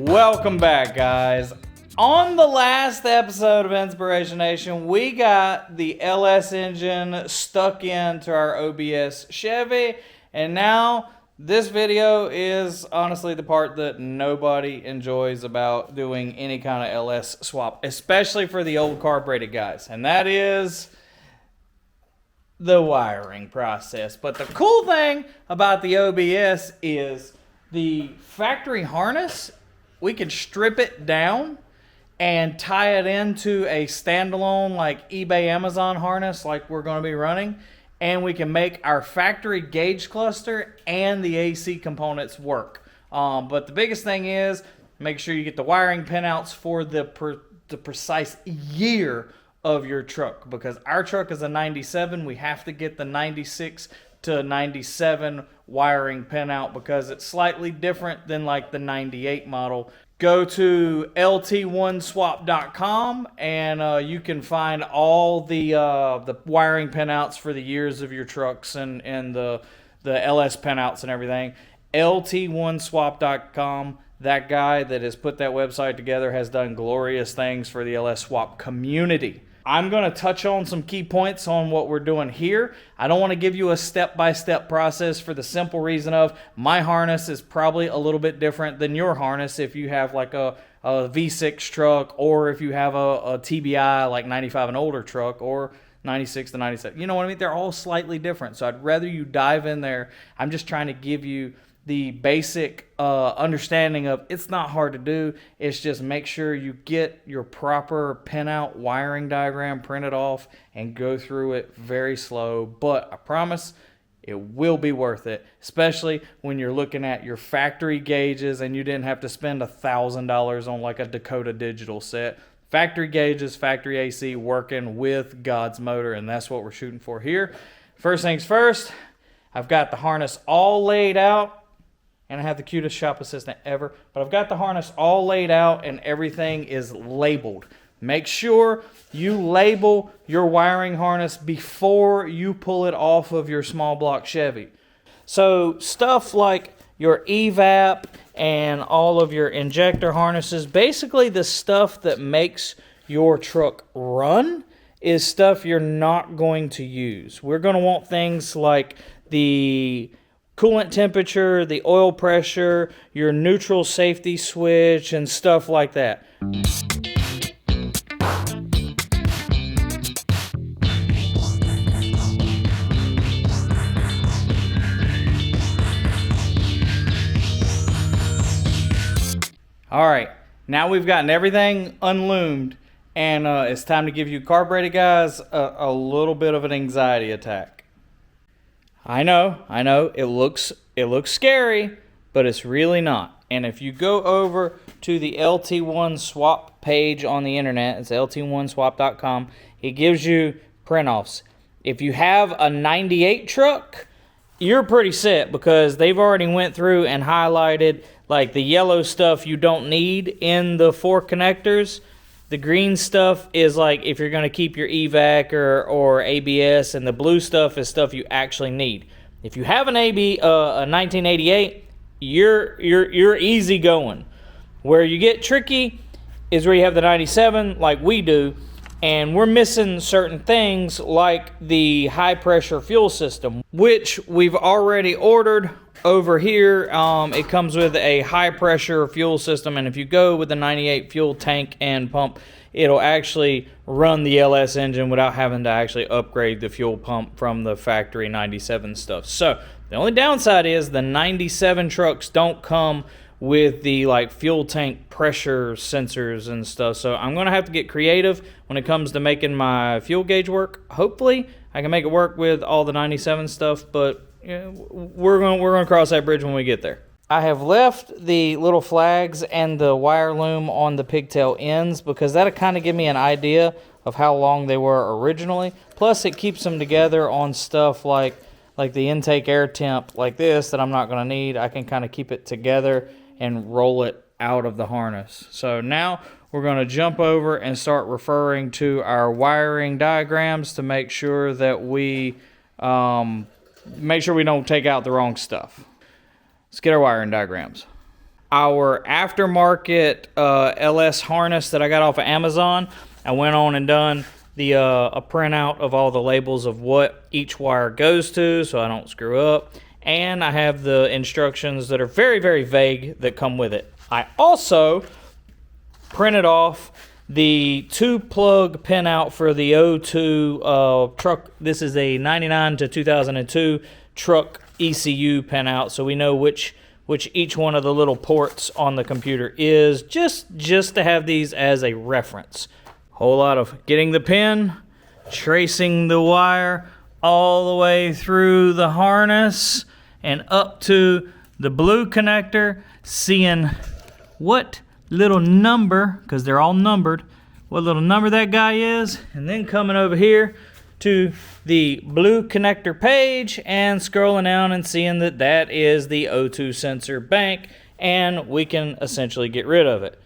Welcome back, guys. On the last episode of Inspiration Nation, we got the LS engine stuck into our OBS Chevy, and now this video is honestly the part that nobody enjoys about doing any kind of LS swap, especially for the old carbureted guys, and that is the wiring process. But the cool thing about the OBS is the factory harness, we can strip it down and tie it into a standalone like eBay Amazon harness like we're going to be running, and we can make our factory gauge cluster and the AC components work. But the biggest thing is make sure you get the wiring pinouts for the precise year of your truck, because our truck is a 97. We have to get the 96 to 97 wiring pinout because it's slightly different than like the 98 model. Go to lt1swap.com and you can find all the wiring pinouts for the years of your trucks and the LS pinouts and everything. lt1swap.com. That guy that has put that website together has done glorious things for the LS swap community. I'm going to touch on some key points on what we're doing here. I don't want to give you a step-by-step process for the simple reason of my harness is probably a little bit different than your harness if you have like a V6 truck, or if you have a TBI like 95 and older truck, or 96 to 97. You know what I mean? They're all slightly different. So I'd rather you dive in there. I'm just trying to give you the basic understanding of it's not hard to do. It's just make sure you get your proper pinout wiring diagram printed off and go through it very slow. But I promise it will be worth it, especially when you're looking at your factory gauges and you didn't have to spend $1,000 on like a Dakota digital set. Factory gauges, factory AC working with God's motor, and that's what we're shooting for here. First things first, I've got the harness all laid out. And I have the cutest shop assistant ever. But I've got the harness all laid out and everything is labeled. Make sure you label your wiring harness before you pull it off of your small block Chevy. So stuff like your evap and all of your injector harnesses, basically the stuff that makes your truck run, is stuff you're not going to use. We're going to want things like the coolant temperature, the oil pressure, your neutral safety switch, and stuff like that. All right, now we've gotten everything unloomed, and it's time to give you carbureted guys a little bit of an anxiety attack. I know, it looks scary, but it's really not. And if you go over to the LT1 swap page on the internet, it's lt1swap.com, it gives you print-offs. If you have a 98 truck, you're pretty set because they've already went through and highlighted like the yellow stuff you don't need in the 4 connectors. The green stuff is like if you're going to keep your evac or ABS, and the blue stuff is stuff you actually need. If you have a 1988, you're easy going. Where you get tricky is where you have the 97 like we do, and we're missing certain things like the high pressure fuel system, which we've already ordered over here. It comes with a high pressure fuel system, and if you go with the 98 fuel tank and pump, it'll actually run the LS engine without having to actually upgrade the fuel pump from the factory 97 stuff. So the only downside is the 97 trucks don't come with the like fuel tank pressure sensors and stuff. So I'm gonna have to get creative when it comes to making my fuel gauge work. Hopefully I can make it work with all the 97 stuff, but yeah, we're gonna cross that bridge when we get there. I have left the little flags and the wire loom on the pigtail ends because that'll kind of give me an idea of how long they were originally. Plus it keeps them together on stuff like the intake air temp like this that I'm not gonna need. I can kind of keep it together and roll it out of the harness. So now we're gonna jump over and start referring to our wiring diagrams to make sure that we don't take out the wrong stuff. Let's get our wiring diagrams. our aftermarket LS harness that I got off of Amazon. I went on and done the a printout of all the labels of what each wire goes to so I don't screw up. And I have the instructions that are very, very vague that come with it. I also printed off the 2-plug pinout for the O2 truck. This is a 99 to 2002 truck ECU pinout, so we know which each one of the little ports on the computer is, just to have these as a reference. Whole lot of getting the pin, tracing the wire all the way through the harness and up to the blue connector, seeing what little number, because they're all numbered, what little number that guy is, and then coming over here to the blue connector page and scrolling down and seeing that that is the O2 sensor bank, and we can essentially get rid of it.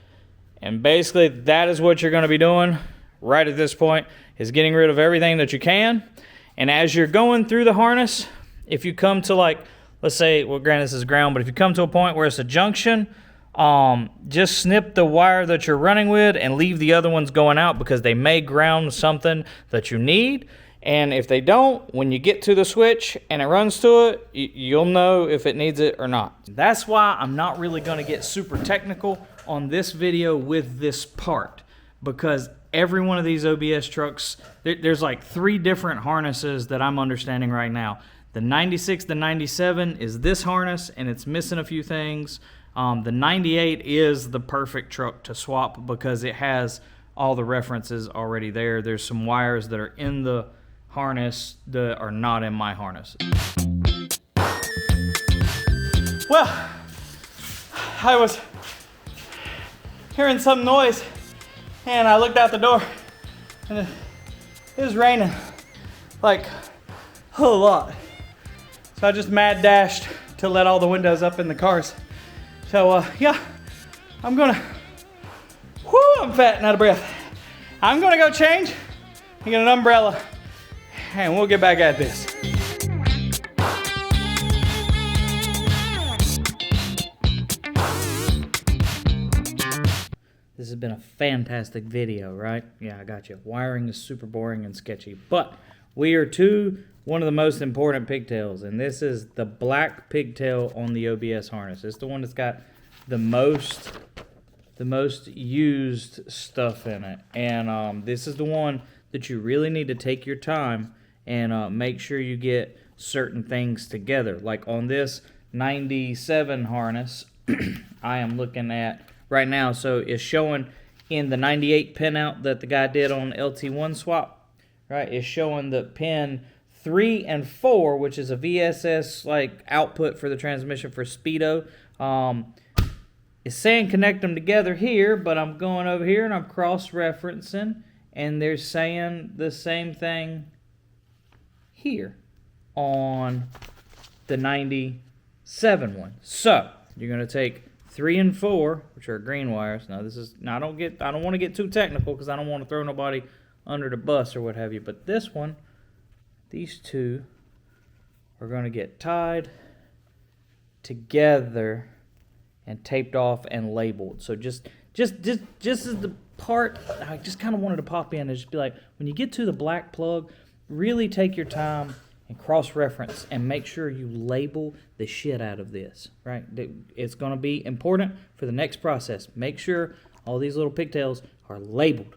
And basically that is what you're going to be doing right at this point, is getting rid of everything that you can. And as you're going through the harness, if you come to, like, let's say, well, granted this is ground, but if you come to a point where it's a junction, just snip the wire that you're running with and leave the other ones going out, because they may ground something that you need. And if they don't, when you get to the switch and it runs to it, you'll know if it needs it or not. That's why I'm not really going to get super technical on this video with this part, because every one of these OBS trucks, there's like 3 different harnesses that I'm understanding right now. The 96, the 97 is this harness, and it's missing a few things. The 98 is the perfect truck to swap because it has all the references already there. There's some wires that are in the harness that are not in my harness. Well, I was hearing some noise and I looked out the door and it was raining like a whole lot. So I just mad dashed to let all the windows up in the cars. So yeah, I'm gonna, I'm fat and out of breath. I'm gonna go change and get an umbrella and we'll get back at this. This has been a fantastic video, right? Yeah, I got you. Wiring is super boring and sketchy, but we are to one of the most important pigtails, and this is the black pigtail on the OBS harness. It's the one that's got the most used stuff in it, and this is the one that you really need to take your time and make sure you get certain things together. Like on this 97 harness, I am looking at right now, so it's showing in the 98 pinout that the guy did on LT1 swap, right? It's showing the pin 3 and 4, which is a VSS like output for the transmission for Speedo. It's saying connect them together here, but I'm going over here and I'm cross-referencing, and they're saying the same thing here on the 97 one. So you're going to take 3 and 4, which are green wires. Now this is, now I don't want to get too technical because I don't want to throw nobody under the bus or what have you, but this one, these two are going to get tied together and taped off and labeled. So just as the part I just kind of wanted to pop in and just be like, when you get to the black plug, really take your time and cross-reference and make sure you label the shit out of this, right? It's going to be important for the next process. Make sure all these little pigtails are labeled.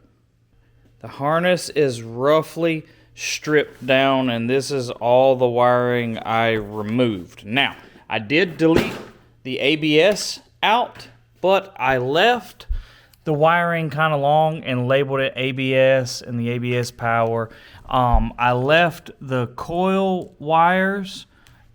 The harness is roughly stripped down, and this is all the wiring I removed. Now, I did delete the ABS out, but I left the wiring kind of long and labeled it ABS and the ABS power. I left the coil wires,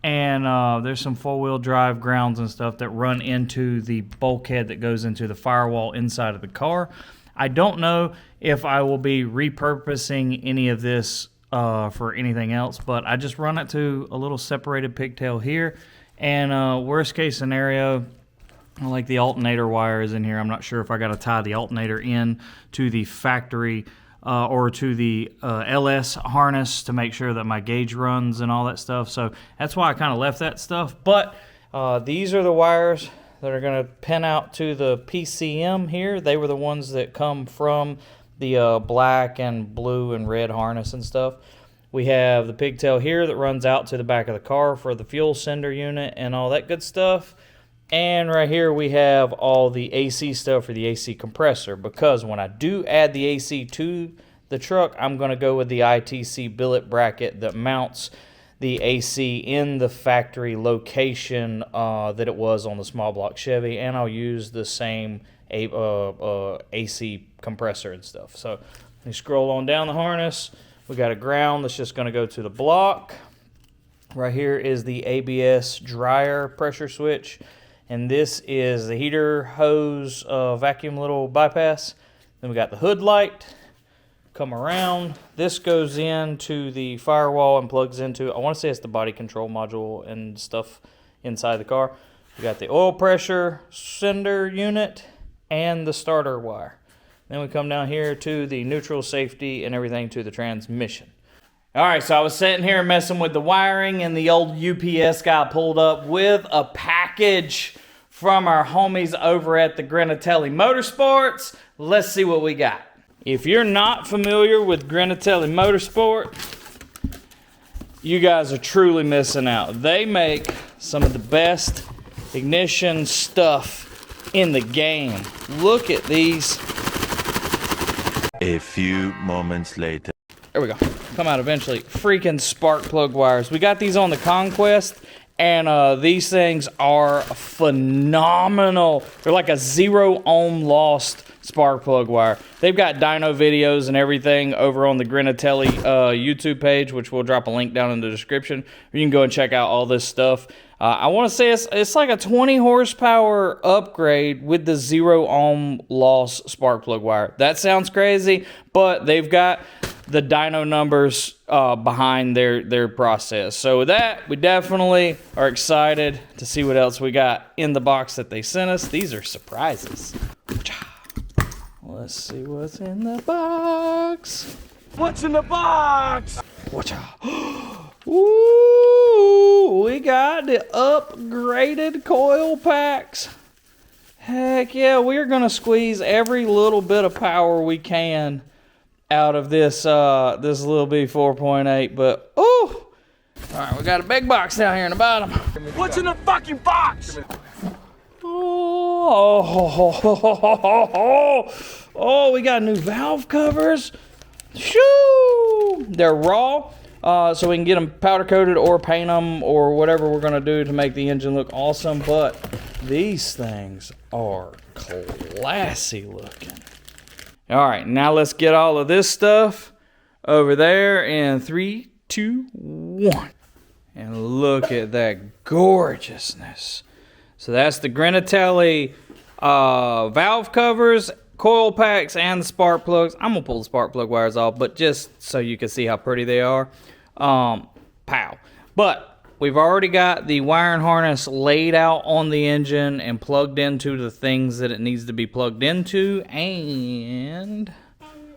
and there's some four-wheel drive grounds and stuff that run into the bulkhead that goes into the firewall inside of the car. I don't know if I will be repurposing any of this for anything else, but I just run it to a little separated pigtail here. And worst case scenario, like the alternator wire is in here. I'm not sure if I got to tie the alternator in to the factory or to the LS harness to make sure that my gauge runs and all that stuff. So that's why I kind of left that stuff. But these are the wires that are going to pin out to the PCM here. They were the ones that come from the black and blue and red harness and stuff. We have the pigtail here that runs out to the back of the car for the fuel sender unit and all that good stuff. And right here we have all the AC stuff for the AC compressor, because when I do add the AC to the truck, I'm going to go with the ITC billet bracket that mounts the AC in the factory location that it was on the small block Chevy, and I'll use the same AC compressor and stuff. So you scroll on down the harness. We got a ground that's just going to go to the block. Right here is the ABS dryer pressure switch, and this is the heater hose vacuum little bypass. Then we got the hood light. Come around. This goes into the firewall and plugs into, I want to say it's the body control module and stuff inside the car. We got the oil pressure sender unit and the starter wire. Then we come down here to the neutral, safety, and everything to the transmission. All right, so I was sitting here messing with the wiring, and the old UPS guy pulled up with a package from our homies over at the Granatelli Motorsports. Let's see what we got. If you're not familiar with Granatelli Motorsport, you guys are truly missing out. They make some of the best ignition stuff in the game. Look at these. A few moments later. There we go. Come out eventually. Freaking spark plug wires. We got these on the Conquest, and these things are phenomenal. They're like a 0 ohm lost spark plug wire. They've got dyno videos and everything over on the Granatelli YouTube page, which we'll drop a link down in the description. You can go and check out all this stuff. I want to say it's like a 20 horsepower upgrade with the 0 ohm loss spark plug wire. That sounds crazy, but they've got the dyno numbers behind their process. So with that, we definitely are excited to see what else we got in the box that they sent us. These are surprises. Let's see what's in the box. What's in the box? Watch out. Ooh, we got the upgraded coil packs. Heck yeah, we're going to squeeze every little bit of power we can out of this this little B 4.8, but ooh. All right, we got a big box down here in the bottom. What's in the fucking box? Oh, we got new valve covers. Shoo! They're raw, so we can get them powder coated or paint them or whatever we're gonna do to make the engine look awesome. But these things are classy looking. All right, now let's get all of this stuff over there in 3, 2, 1. And look at that gorgeousness. So that's the Granatelli valve covers, coil packs, and the spark plugs. I'm going to pull the spark plug wires off, but just so you can see how pretty they are. Pow. But we've already got the wiring harness laid out on the engine and plugged into the things that it needs to be plugged into. And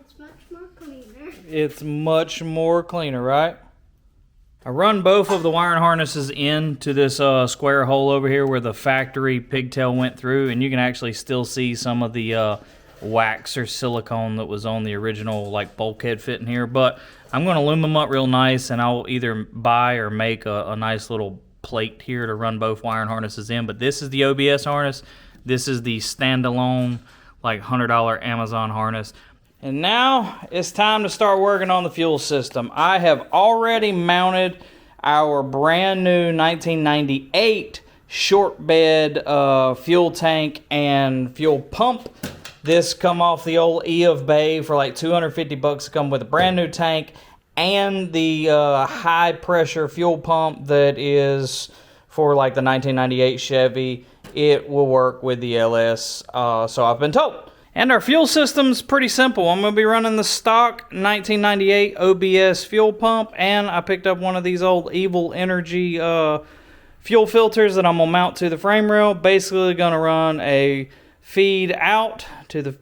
it's much more cleaner. It's much more cleaner, right? I run both of the wiring harnesses into this square hole over here where the factory pigtail went through, and you can actually still see some of the wax or silicone that was on the original like bulkhead fit in here. But I'm going to loom them up real nice, and I'll either buy or make a nice little plate here to run both wiring harnesses in. But this is the OBS harness. This is the standalone like $100 Amazon harness. And now it's time to start working on the fuel system. I have already mounted our brand new 1998 short bed fuel tank and fuel pump. This come off the old E of Bay for like $250 to come with a brand new tank and the high pressure fuel pump that is for like the 1998 Chevy. It will work with the LS, so I've been told. And our fuel system's pretty simple. I'm going to be running the stock 1998 OBS fuel pump, and I picked up one of these old Evil Energy fuel filters that I'm going to mount to the frame rail. Basically going to run a feed out to the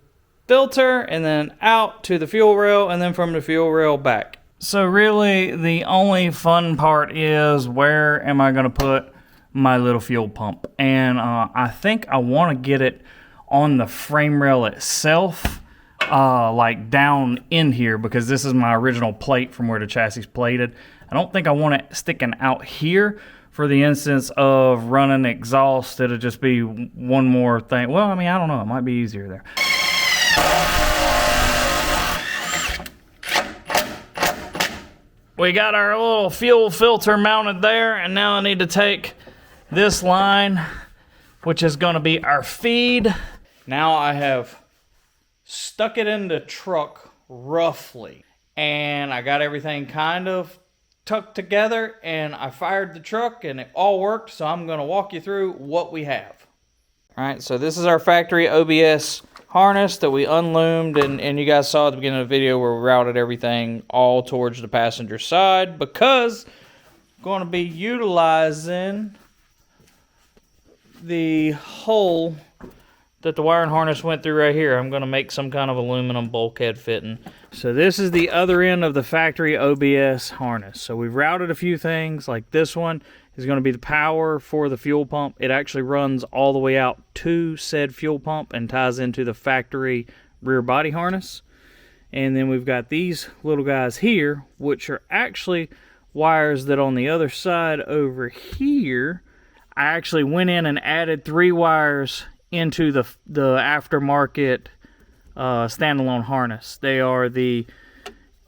filter and then out to the fuel rail and then from the fuel rail back. So really the only fun part is where am I going to put my little fuel pump. And I think I want to get it on the frame rail itself, like down in here, because this is my original plate from where the chassis is plated. I don't think I want it sticking out here for the instance of running exhaust. It'll just be one more thing. Well, I mean, I don't know. It might be easier there. We got our little fuel filter mounted there, and now I need to take this line, which is going to be our feed. Now I have stuck it in the truck roughly, and I got everything kind of tucked together, and I fired the truck and it all worked. So I'm going to walk you through what we have. All right, so this is our factory OBS harness that we unloomed, and you guys saw at the beginning of the video where we routed everything all towards the passenger side, because I'm going to be utilizing the hole that the wiring harness went through right here. I'm going to make some kind of aluminum bulkhead fitting. So this is the other end of the factory OBS harness. So we've routed a few things. Like this one is going to be the power for the fuel pump. It actually runs all the way out to said fuel pump and ties into the factory rear body harness. And then we've got these little guys here, which are actually wires that on the other side over here, I actually went in and added 3 wires into the aftermarket standalone harness. They are the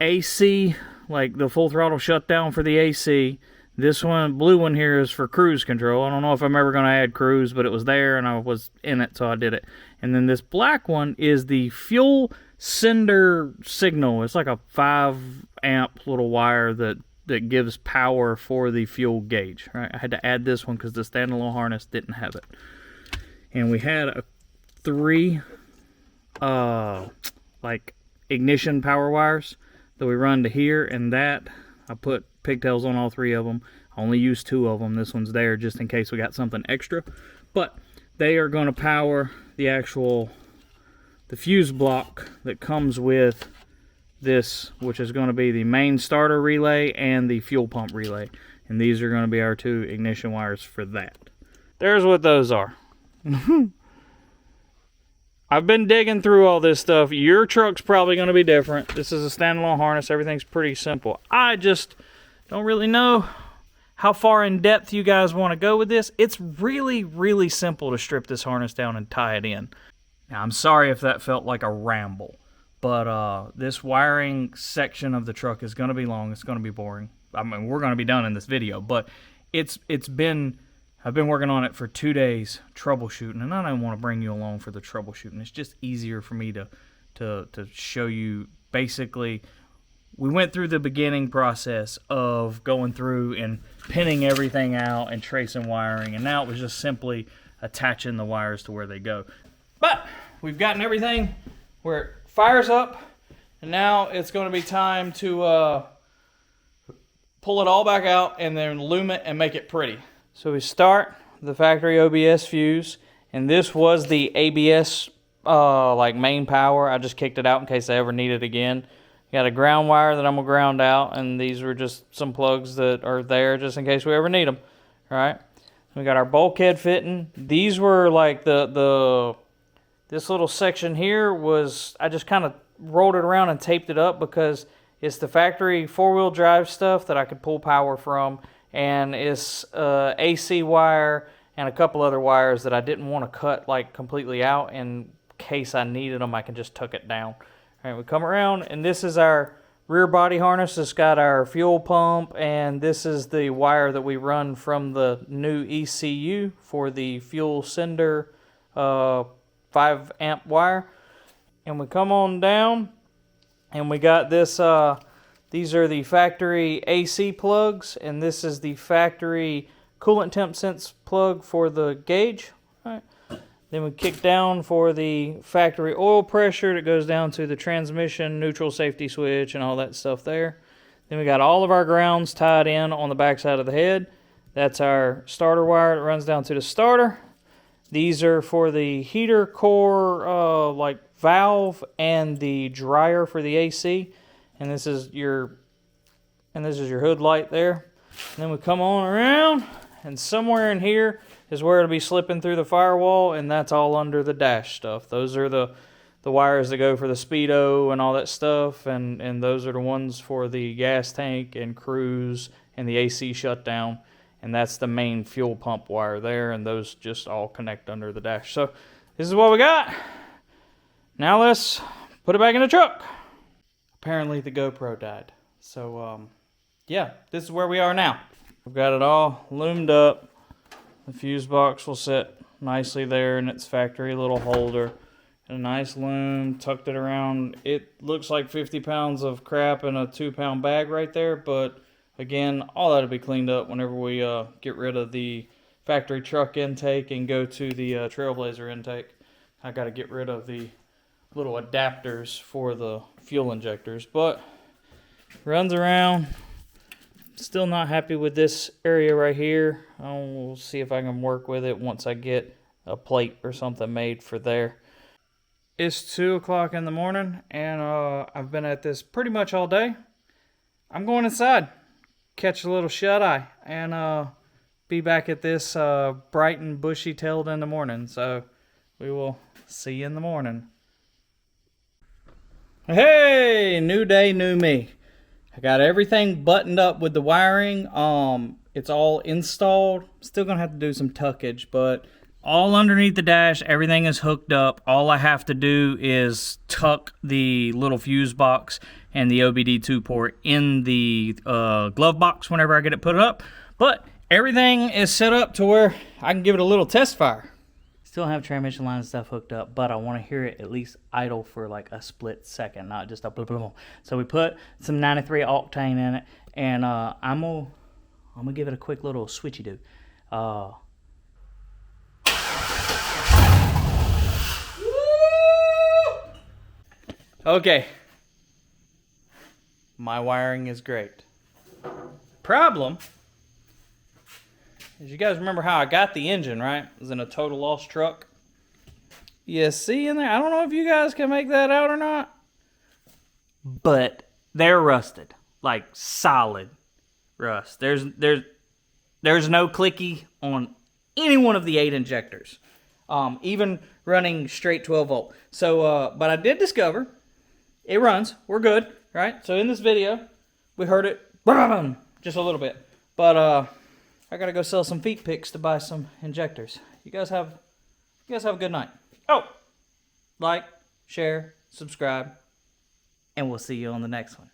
AC, like the full throttle shutdown for the AC. This one, blue one here, is for cruise control. I don't know if I'm ever going to add cruise, but it was there and I was in it, so I did it. And then this black one is the fuel sender signal. It's like a 5 amp little wire that gives power for the fuel gauge. Right? I had to add this one because the standalone harness didn't have it. And we had 3 like ignition power wires that we run to here, and that I put pigtails on all 3 of them. I only used 2 of them. This one's there just in case we got something extra. But they are going to power the fuse block that comes with this, which is going to be the main starter relay and the fuel pump relay. And these are going to be our 2 ignition wires for that. There's what those are. I've been digging through all this stuff. Your truck's probably going to be different. This is a standalone harness. Everything's pretty simple. I just don't really know how far in depth you guys want to go with this. It's really, really simple to strip this harness down and tie it in. Now, I'm sorry if that felt like a ramble, but this wiring section of the truck is going to be long. It's going to be boring. I mean, we're going to be done in this video, but I've been working on it for 2 days, troubleshooting, and I don't want to bring you along for the troubleshooting. It's just easier for me to show you. Basically, we went through the beginning process of going through and pinning everything out and tracing wiring, and now it was just simply attaching the wires to where they go. But we've gotten everything where it fires up, and now it's going to be time to pull it all back out and then loom it and make it pretty. So we start the factory OBS fuse, and this was the ABS like main power. I just kicked it out in case I ever need it again. Got a ground wire that I'm gonna ground out, and these were just some plugs that are there just in case we ever need them. All right. We got our bulkhead fitting. These were like this little section here was, I just kind of rolled it around and taped it up because it's the factory 4-wheel drive stuff that I could pull power from. And it's AC wire and a couple other wires that I didn't want to cut like completely out. In case I needed them, I can just tuck it down. All right, we come around, and this is our rear body harness. It's got our fuel pump, and this is the wire that we run from the new ECU for the fuel sender 5 amp wire. And we come on down, and we got this... These are the factory AC plugs, and this is the factory coolant temp sense plug for the gauge. All right. Then we kick down for the factory oil pressure that goes down to the transmission, neutral safety switch, and all that stuff there. Then we got all of our grounds tied in on the back side of the head. That's our starter wire that runs down to the starter. These are for the heater core like valve and the dryer for the AC. And this is your hood light there. And then we come on around, and somewhere in here is where it'll be slipping through the firewall, and that's all under the dash stuff. Those are the wires that go for the speedo and all that stuff, and those are the ones for the gas tank and cruise and the AC shutdown, and that's the main fuel pump wire there, and those just all connect under the dash. So this is what we got. Now let's put it back in the truck. Apparently the GoPro died. So yeah, this is where we are now. We've got it all loomed up. The fuse box will sit nicely there in its factory little holder. And a nice loom, tucked it around. It looks like 50 pounds of crap in a 2-pound bag right there, but again, all that'll be cleaned up whenever we get rid of the factory truck intake and go to the Trailblazer intake. I got to get rid of the little adapters for the fuel injectors, but runs around. Still not happy with this area right here. We'll see if I can work with it once I get a plate or something made for there. It's 2 o'clock in the morning, and I've been at this pretty much all day. I'm going inside, catch a little shut-eye, and be back at this bright and bushy-tailed in the morning. So we will see you in the morning. Hey, new day, new me. I got everything buttoned up with the wiring. It's all installed. Still gonna have to do some tuckage, but all underneath the dash, everything is hooked up. All I have to do is tuck the little fuse box and the OBD2 port in the glove box whenever I get it put up. But everything is set up to where I can give it a little test fire. Still have transmission line stuff hooked up, but I want to hear it at least idle for like a split second, not just a blah, blah, blah. So we put some 93 octane in it, and I'm gonna give it a quick little switchy do. Okay. My wiring is great. Problem is, you guys remember how I got the engine, right? It was in a total loss truck. You see in there? I don't know if you guys can make that out or not, but they're rusted, like solid rust. There's no clicky on any one of the 8 injectors, even running straight 12 volt. So, but I did discover it runs. We're good, right? So in this video, we heard it just a little bit, but I gotta go sell some feet picks to buy some injectors. You guys have a good night. Oh, like, share, subscribe, and we'll see you on the next one.